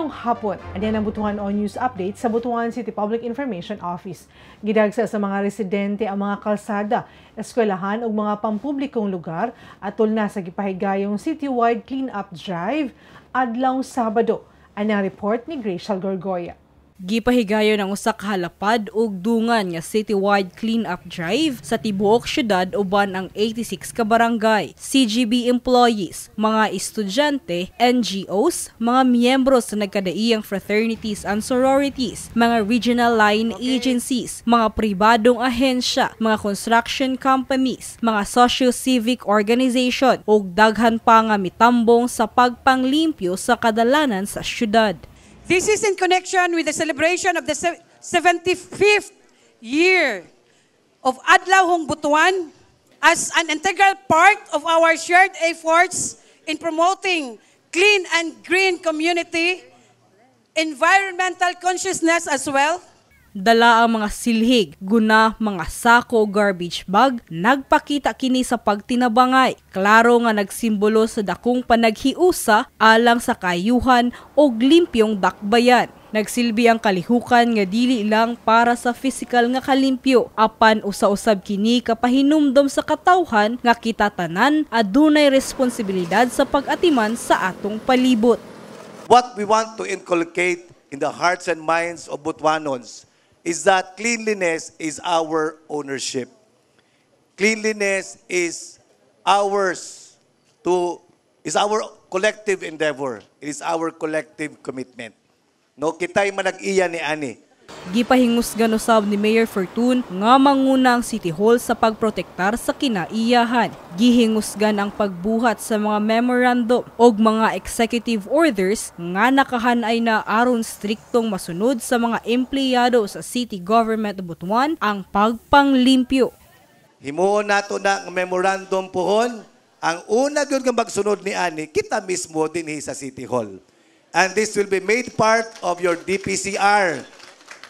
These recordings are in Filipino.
Mayong hapon, andyan ang Butuan On News Update sa Butuan City Public Information Office. Gidagsa sa mga residente ang mga kalsada, eskwelahan o mga pampublikong lugar atol na sa gipahigayong citywide clean-up drive adlaw Sabado. Ang report ni Gracial Gorgoya. Gipahigayon ang usa ka halapad ug dungan nga citywide clean-up drive sa tibuok syudad uban ang 86 ka barangay, CGB employees, mga estudyante, NGOs, mga miyembro sa nagkadaiyang fraternities and sororities, mga regional line agencies, mga pribadong ahensya, mga construction companies, mga socio-civic organization ug daghan pa nga mitambong sa pagpanglimpyo sa kadalanan sa syudad. This is in connection with the celebration of the 75th year of Adlawhong Butuan as an integral part of our shared efforts in promoting clean and green community, environmental consciousness as well. Dala ang mga silhig, guna, mga sako, garbage bag, nagpakita kini sa pagtinabangay. Klaro nga nagsimbolo sa dakong panaghiusa alang sa kayuhan o limpyong dakbayan. Nagsilbi ang kalihukan nga dili lang para sa physical nga kalimpyo, apan usa-usab kini kapahinumdom sa katawhan nga kita tanan adunay responsibilidad sa pag-atiman sa atong palibot. What we want to inculcate in the hearts and minds of Butuanons is that cleanliness is our ownership. Cleanliness is ours is our collective endeavor. It is our collective commitment. No, kitay manag-iya ni ani. Gipahingusgan usab ni Mayor Fortun nga manguna ang City Hall sa pagprotektar sa kinaiyahan. Gihingusgan ang pagbuhat sa mga memorandum o mga executive orders nga nakahanay na aron striktong masunod sa mga empleyado sa City Government of Butuan ang pagpanglimpyo. Himuon nato na ang memorandum pohon. Ang una gyud nga magsunod ni ani, kita mismo dinhi sa City Hall. And this will be made part of your DPCR.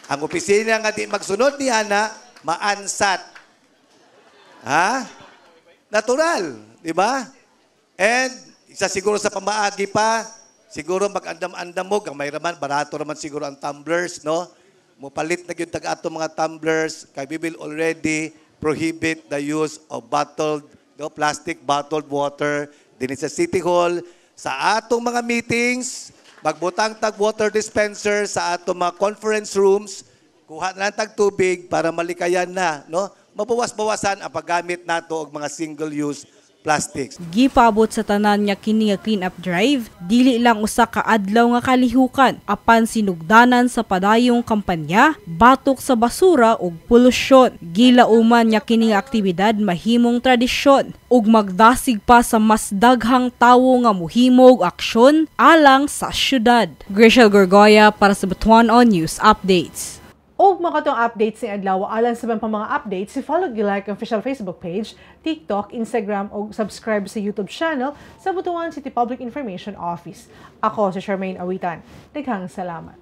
Ang opisina nga di magsunod ni ana, maansat. Ha? Natural, di ba? And isa siguro sa pamaagi pa, siguro mag-andam-andam mo, gamay raman, barato raman siguro ang tumblers, no? Mupalit na gyud tag-ato mga tumblers, kay we will already prohibit the use of plastic bottled water din sa City Hall. Sa atong mga meetings, magbutang tag water dispenser sa ato mga conference rooms, kuha na lang tag tubig para malikayan na, no? Mabawas-bawasan ang paggamit nato og mga single-use plastics. Gipabot sa tanan nga kini nga clean up drive, dili lang usa ka adlaw nga kalihukan, apan sinugdanan sa padayong kampanya, batok sa basura ug polusyon. Gilauman nya kini nga aktibidad mahimong tradisyon ug magdasig pa sa mas daghang tawo nga mohimog aksyon alang sa syudad. Gracial Gorgoya para sa Butuan On News Updates. Og makatong updates ni adlaw alang sa mga updates, follow like ang official Facebook page, TikTok, Instagram o subscribe sa YouTube channel sa Butuan City Public Information Office. Ako si Charmaine Awitan. Daghang salamat.